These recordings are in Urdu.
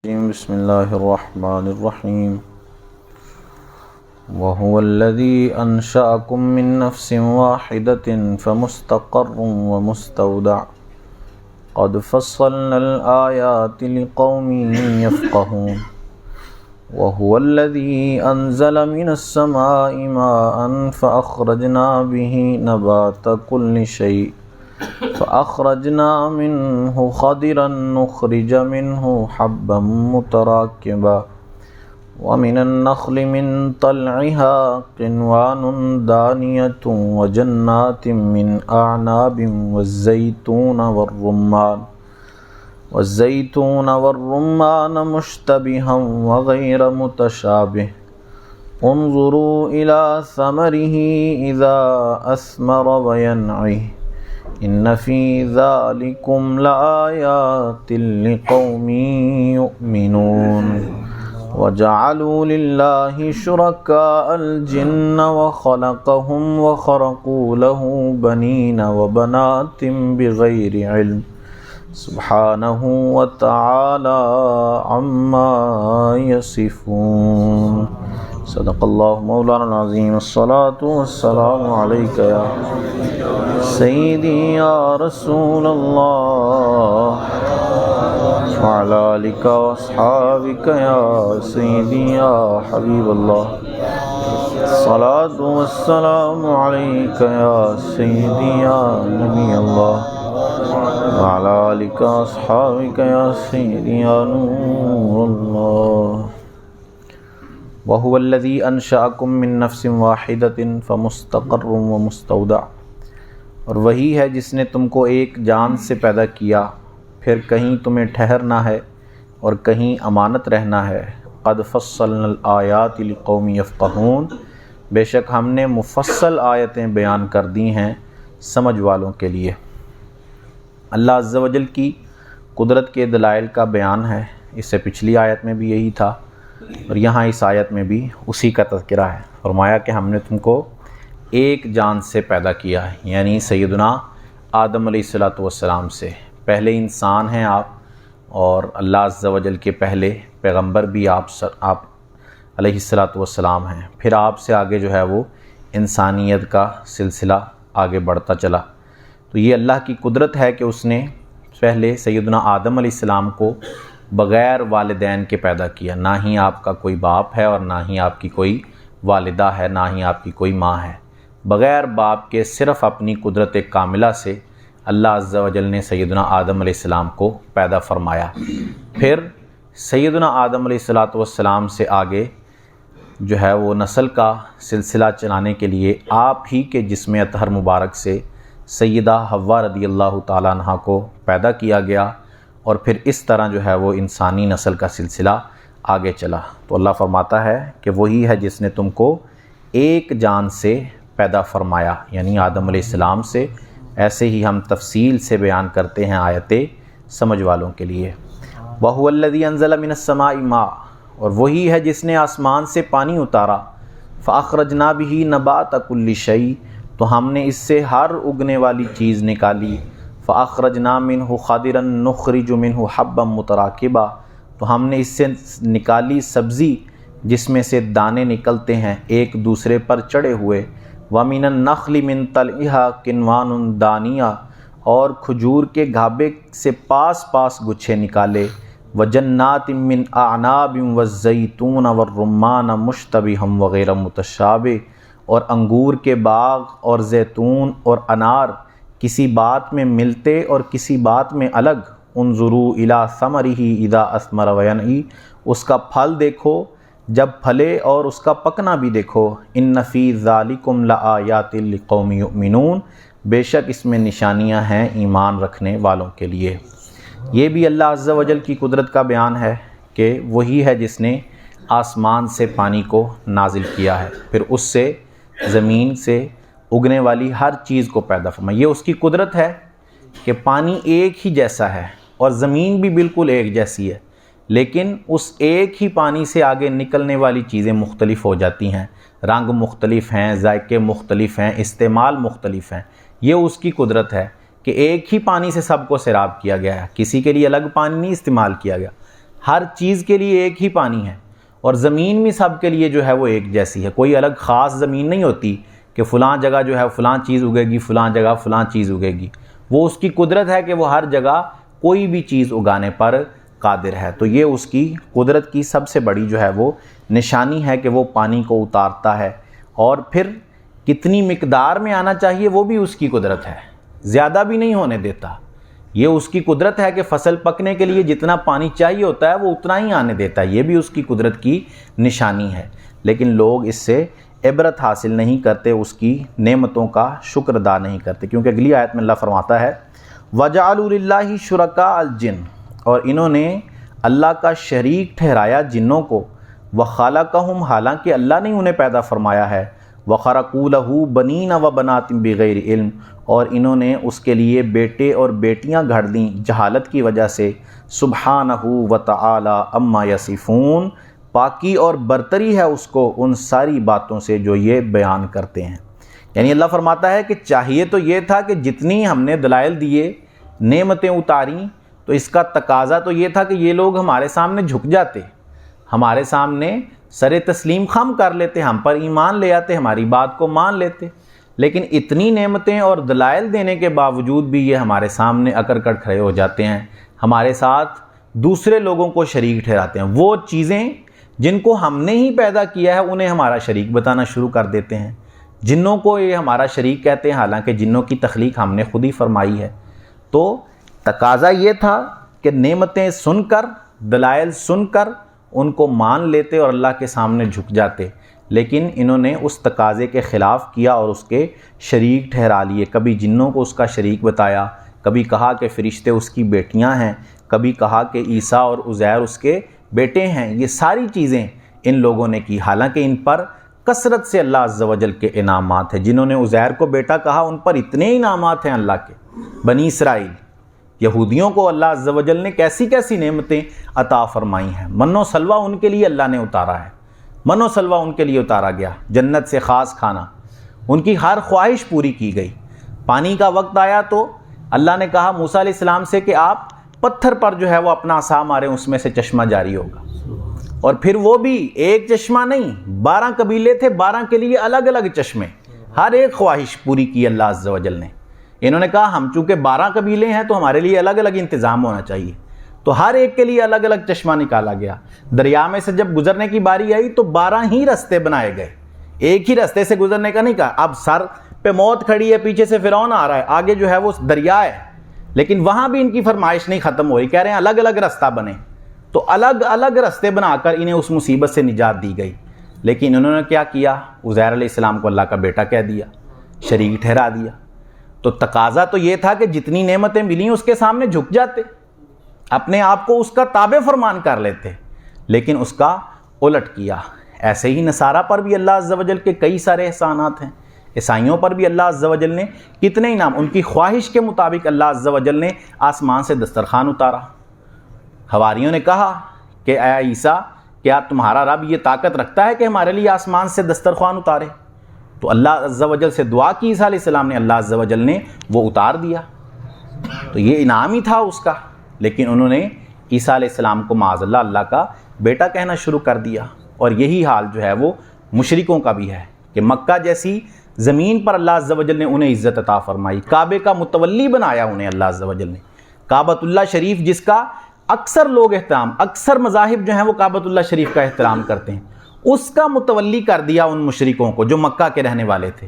بسم الله الرحمن الرحيم وهو الذي أنشأكم من نفس واحدة فمستقر ومستودع قد فصلنا الآيات لقوم يفقهون وهو الذي أنزل من السماء ماء فأخرجنا به نبات كل شيء فأخرجنا منه خضرا نخرج منه حبا متراكبا ومن النخل من طلعها قنوان دانية وجنات من أعناب والزيتون والرمان مشتبها وغير متشابه انظروا إلى ثمره إذا أثمر وينعه إن في ذلكم لآيات لقوم يؤمنون وجعلوا لله شركاء الجن وخلقهم وخرقوا له بنين وبنات بغير علم سبحانه وتعالى عما يصفون صدق اللہ مولانا العظیم الصلاة والسلام علیک یا سیدی یا رسول اللہ وعلی آلک واصحابک یا سیدی یا حبیب اللہ الصلاة والسلام علیک یا سیدی یا نبی اللہ وعلی آلک واصحابک یا سیدی یا نور اللہ وَهُوَ الَّذِي أَنشَأَكُم مِّن نَّفْسٍ وَاحِدَةٍ فَمُسْتَقَرٌّ وَمُسْتَوْدَعٌ اور وہی ہے جس نے تم کو ایک جان سے پیدا کیا پھر کہیں تمہیں ٹھہرنا ہے اور کہیں امانت رہنا ہے قَدْ فَصَّلْنَا الْآيَاتِ لِقَوْمٍ يَفْقَهُونَ بے شک ہم نے مفصل آیتیں بیان کر دی ہیں سمجھ والوں کے لیے۔ اللہ عز و جل کی قدرت کے دلائل کا بیان ہے، اس سے پچھلی آیت میں بھی یہی تھا اور یہاں اس آیت میں بھی اسی کا تذکرہ ہے۔ فرمایا کہ ہم نے تم کو ایک جان سے پیدا کیا ہے، یعنی سیدنا آدم علیہ السلام سے۔ پہلے انسان ہیں آپ، اور اللہ عز و جل کے پہلے پیغمبر بھی آپ علیہ السلام ہیں۔ پھر آپ سے آگے جو ہے وہ انسانیت کا سلسلہ آگے بڑھتا چلا۔ تو یہ اللہ کی قدرت ہے کہ اس نے پہلے سیدنا آدم علیہ السلام کو بغیر والدین کے پیدا کیا، نہ ہی آپ کا کوئی باپ ہے اور نہ ہی آپ کی کوئی والدہ ہے، نہ ہی آپ کی کوئی ماں ہے۔ بغیر باپ کے صرف اپنی قدرت کاملہ سے اللہ عز و جل نے سیدنا آدم علیہ السلام کو پیدا فرمایا۔ پھر سیدنا آدم علیہ السلام سے آگے جو ہے وہ نسل کا سلسلہ چلانے کے لیے آپ ہی کے جسم اطہر مبارک سے سیدہ حوا رضی اللہ تعالیٰ عنہا کو پیدا کیا گیا، اور پھر اس طرح جو ہے وہ انسانی نسل کا سلسلہ آگے چلا۔ تو اللہ فرماتا ہے کہ وہی ہے جس نے تم کو ایک جان سے پیدا فرمایا، یعنی آدم علیہ السلام سے۔ ایسے ہی ہم تفصیل سے بیان کرتے ہیں آیتیں سمجھ والوں کے لیے۔ وَهُوَ الَّذِي أَنزَلَ مِنَ السَّمَاءِ مَاءً اور وہی ہے جس نے آسمان سے پانی اتارا، فَأَخْرَجْنَا بِهِ نَبَاتَ كُلِّ شَيْءٍ تو ہم نے اس سے ہر اگنے والی چیز نکالی، فَأَخْرَجْنَا مِنْهُ خَضِرًا نُخْرِجُ مِنْهُ حَبًّا مُتَرَاكِبًا تو ہم نے اس سے نکالی سبزی جس میں سے دانے نکلتے ہیں ایک دوسرے پر چڑھے ہوئے، وَمِنَ النَّخْلِ مِنْ طَلْعِهَا قِنْوَانٌ دَانِيَةٌ اور کھجور کے گھابے سے پاس پاس گچھے نکالے، وَجَنَّاتٍ مِّنْ أَعْنَابٍ وَالزَّيْتُونَ وَالرُّمَّانَ مُشْتَبِهًا وَغَيْرَ مُتَشَابِهٍ اور انگور کے باغ اور زیتون اور انار کسی بات میں ملتے اور کسی بات میں الگ، انظروا الی ثمرہ اذا اثمر وینعی اس کا پھل دیکھو جب پھلے اور اس کا پکنا بھی دیکھو، ان فی ذالکم لآیات لقوم یؤمنون بے شک اس میں نشانیاں ہیں ایمان رکھنے والوں کے لیے۔ یہ بھی اللہ عز و جل کی قدرت کا بیان ہے کہ وہی ہے جس نے آسمان سے پانی کو نازل کیا ہے، پھر اس سے زمین سے اگنے والی ہر چیز کو پیدا فرمایا۔ یہ اس کی قدرت ہے کہ پانی ایک ہی جیسا ہے اور زمین بھی بالکل ایک جیسی ہے، لیکن اس ایک ہی پانی سے آگے نکلنے والی چیزیں مختلف ہو جاتی ہیں، رنگ مختلف ہیں، ذائقے مختلف ہیں، استعمال مختلف ہیں۔ یہ اس کی قدرت ہے کہ ایک ہی پانی سے سب کو سیراب کیا گیا ہے، کسی کے لیے الگ پانی نہیں استعمال کیا گیا، ہر چیز کے لیے ایک ہی پانی ہے، اور زمین بھی سب کے لیے جو ہے وہ ایک جیسی ہے، کوئی الگ خاص زمین نہیں ہوتی کہ فلاں جگہ جو ہے فلاں چیز اگے گی، فلاں جگہ فلاں چیز اگے گی۔ وہ اس کی قدرت ہے کہ وہ ہر جگہ کوئی بھی چیز اگانے پر قادر ہے۔ تو یہ اس کی قدرت کی سب سے بڑی جو ہے وہ نشانی ہے کہ وہ پانی کو اتارتا ہے، اور پھر کتنی مقدار میں آنا چاہیے وہ بھی اس کی قدرت ہے، زیادہ بھی نہیں ہونے دیتا۔ یہ اس کی قدرت ہے کہ فصل پکنے کے لیے جتنا پانی چاہیے ہوتا ہے وہ اتنا ہی آنے دیتا ہے، یہ بھی اس کی قدرت کی نشانی ہے۔ لیکن لوگ اس سے عبرت حاصل نہیں کرتے، اس کی نعمتوں کا شکر ادا نہیں کرتے، کیونکہ اگلی آیت میں اللہ فرماتا ہے وَجَعَلُوا لِلَّهِ شُرَكَاءَ الْجِنَّ، اور انہوں نے اللہ کا شریک ٹھہرایا جنوں کو، وَخَلَقَهُمْ، حالانکہ اللہ نے انہیں پیدا فرمایا ہے، وَخَرَقُوا لَهُ بَنِينَ وَبَنَاتٍ بِغَيْرِ علم، اور انہوں نے اس کے لیے بیٹے اور بیٹیاں گھڑ دیں جہالت کی وجہ سے، سبحانہ وتعالی عما یصفون، پاکی اور برتری ہے اس کو ان ساری باتوں سے جو یہ بیان کرتے ہیں۔ یعنی اللہ فرماتا ہے کہ چاہیے تو یہ تھا کہ جتنی ہم نے دلائل دیے، نعمتیں اتاریں، تو اس کا تقاضا تو یہ تھا کہ یہ لوگ ہمارے سامنے جھک جاتے، ہمارے سامنے سر تسلیم خم کر لیتے، ہم پر ایمان لے آتے، ہماری بات کو مان لیتے۔ لیکن اتنی نعمتیں اور دلائل دینے کے باوجود بھی یہ ہمارے سامنے اکڑ کر کھڑے ہو جاتے ہیں، ہمارے ساتھ دوسرے لوگوں کو شریک ٹھہراتے ہیں، وہ چیزیں جن کو ہم نے ہی پیدا کیا ہے انہیں ہمارا شریک بتانا شروع کر دیتے ہیں۔ جنوں کو یہ ہمارا شریک کہتے ہیں، حالانکہ جنوں کی تخلیق ہم نے خود ہی فرمائی ہے۔ تو تقاضا یہ تھا کہ نعمتیں سن کر، دلائل سن کر ان کو مان لیتے اور اللہ کے سامنے جھک جاتے، لیکن انہوں نے اس تقاضے کے خلاف کیا اور اس کے شریک ٹھہرا لیے۔ کبھی جنوں کو اس کا شریک بتایا، کبھی کہا کہ فرشتے اس کی بیٹیاں ہیں، کبھی کہا کہ عیسیٰ اور عزیر اس کے بیٹے ہیں۔ یہ ساری چیزیں ان لوگوں نے کی، حالانکہ ان پر کثرت سے اللہ عز و جل کے انعامات ہیں۔ جنہوں نے عزیر کو بیٹا کہا ان پر اتنے انعامات ہیں اللہ کے۔ بنی اسرائیل یہودیوں کو اللہ عز و جل نے کیسی کیسی نعمتیں عطا فرمائی ہیں۔ من و سلوہ ان کے لیے اللہ نے اتارا ہے، من و سلوہ ان کے لیے اتارا گیا، جنت سے خاص کھانا، ان کی ہر خواہش پوری کی گئی۔ پانی کا وقت آیا تو اللہ نے کہا موسیٰ علیہ السلام سے کہ آپ پتھر پر جو ہے وہ اپنا عصا ماریں، اس میں سے چشمہ جاری ہوگا۔ اور پھر وہ بھی ایک چشمہ نہیں، 12 قبیلے تھے، 12 کے لیے الگ الگ چشمے، ہر ایک خواہش پوری کی اللہ عز و جل نے۔ انہوں نے کہا ہم چونکہ 12 قبیلے ہیں تو ہمارے لیے الگ الگ انتظام ہونا چاہیے، تو ہر ایک کے لیے الگ الگ چشمہ نکالا گیا۔ دریا میں سے جب گزرنے کی باری آئی تو 12 ہی رستے بنائے گئے، ایک ہی رستے سے گزرنے کا نہیں کہا۔ اب سر پہ موت کھڑی ہے، پیچھے سے فرعون آ رہا ہے، آگے جو ہے وہ دریا ہے، لیکن وہاں بھی ان کی فرمائش نہیں ختم ہو رہی، کہہ رہے ہیں الگ الگ رستہ بنے۔ تو الگ الگ رستے بنا کر انہیں اس مصیبت سے نجات دی گئی۔ لیکن انہوں نے کیا کیا؟ عزیر علیہ السلام کو اللہ کا بیٹا کہہ دیا، شریک ٹھہرا دیا۔ تو تقاضا تو یہ تھا کہ جتنی نعمتیں ملیں اس کے سامنے جھک جاتے، اپنے آپ کو اس کا تابع فرمان کر لیتے، لیکن اس کا الٹ کیا۔ ایسے ہی نصارہ پر بھی اللہ عز و جل کے کئی سارے احسانات ہیں، عیسائیوں پر بھی اللہ عز و جل نے کتنے انعام، ان کی خواہش کے مطابق اللہ عز و جل نے آسمان سے دسترخوان اتارا۔ حواریوں نے کہا کہ اے عیسیٰ، کیا تمہارا رب یہ طاقت رکھتا ہے کہ ہمارے لیے آسمان سے دسترخوان اتارے؟ تو اللہ عز و جل سے دعا کی عیسیٰ علیہ السلام نے، اللہ عز و جل نے وہ اتار دیا۔ تو یہ انعام ہی تھا اس کا، لیکن انہوں نے عیسیٰ علیہ السلام کو معاذ اللہ اللہ کا بیٹا کہنا شروع کر دیا۔ اور یہی حال جو ہے وہ مشرکوں کا بھی ہے کہ مکہ جیسی زمین پر اللہ عز و جل نے انہیں عزت عطا فرمائی، کعبے کا متولی بنایا انہیں اللہ عز و جل نے۔ کعبۃ اللہ شریف جس کا اکثر لوگ احترام، اکثر مذاہب جو ہیں وہ کعبۃ اللہ شریف کا احترام کرتے ہیں، اس کا متولی کر دیا ان مشرکوں کو جو مکہ کے رہنے والے تھے۔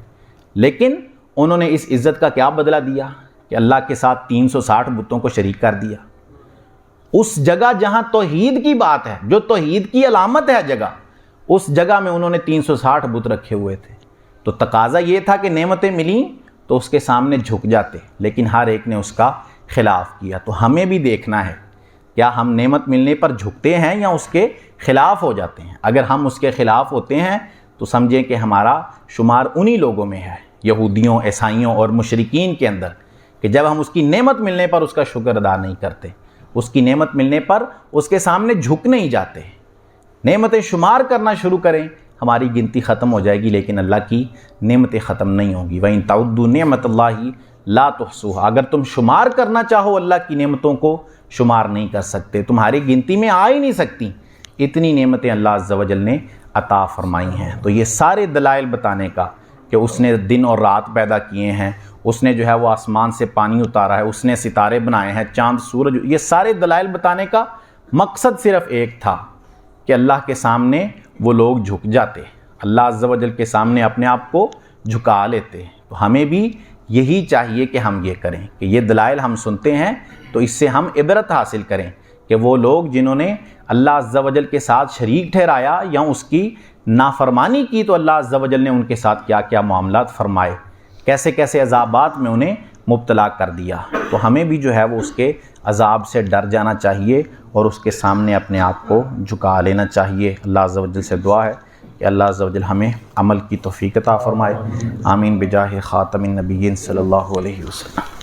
لیکن انہوں نے اس عزت کا کیا بدلہ دیا کہ اللہ کے ساتھ 360 بتوں کو شریک کر دیا۔ اس جگہ جہاں توحید کی بات ہے، جو توحید کی علامت ہے جگہ، اس جگہ میں انہوں نے 360 بت رکھے ہوئے تھے۔ تو تقاضا یہ تھا کہ نعمتیں ملیں تو اس کے سامنے جھک جاتے، لیکن ہر ایک نے اس کا خلاف کیا۔ تو ہمیں بھی دیکھنا ہے کیا ہم نعمت ملنے پر جھکتے ہیں یا اس کے خلاف ہو جاتے ہیں۔ اگر ہم اس کے خلاف ہوتے ہیں تو سمجھیں کہ ہمارا شمار انہی لوگوں میں ہے، یہودیوں، عیسائیوں اور مشرکین کے اندر، کہ جب ہم اس کی نعمت ملنے پر اس کا شکر ادا نہیں کرتے، اس کی نعمت ملنے پر اس کے سامنے جھک نہیں جاتے، نعمتیں شمار کرنا شروع کریں، ہماری گنتی ختم ہو جائے گی، لیکن اللہ کی نعمتیں ختم نہیں ہوں گی۔ وَإِن تَعُدُّوا نِعْمَتَ اللَّهِ لَا تُحْصُوهَا، اگر تم شمار کرنا چاہو اللہ کی نعمتوں کو شمار نہیں کر سکتے، تمہاری گنتی میں آ ہی نہیں سکتی، اتنی نعمتیں اللہ عز و جل نے عطا فرمائی ہیں۔ تو یہ سارے دلائل بتانے کا کہ اس نے دن اور رات پیدا کیے ہیں، اس نے جو ہے وہ آسمان سے پانی اتارا ہے، اس نے ستارے بنائے ہیں، چاند سورج، یہ سارے دلائل بتانے کا مقصد صرف ایک تھا کہ اللہ کے سامنے وہ لوگ جھک جاتے، اللہ عز و جل کے سامنے اپنے آپ کو جھکا لیتے۔ تو ہمیں بھی یہی چاہیے کہ ہم یہ کریں کہ یہ دلائل ہم سنتے ہیں تو اس سے ہم عبرت حاصل کریں کہ وہ لوگ جنہوں نے اللہ عز و جل کے ساتھ شریک ٹھہرایا یا اس کی نافرمانی کی تو اللہ عز و جل نے ان کے ساتھ کیا کیا معاملات فرمائے، کیسے کیسے عذابات میں انہیں مبتلا کر دیا۔ تو ہمیں بھی جو ہے وہ اس کے عذاب سے ڈر جانا چاہیے اور اس کے سامنے اپنے آپ کو جھکا لینا چاہیے۔ اللہ عز و جل سے دعا ہے کہ اللہ عز و جل ہمیں عمل کی توفیق عطا فرمائے۔ آمین بجاہ خاتم النبیین صلی اللہ علیہ وسلم۔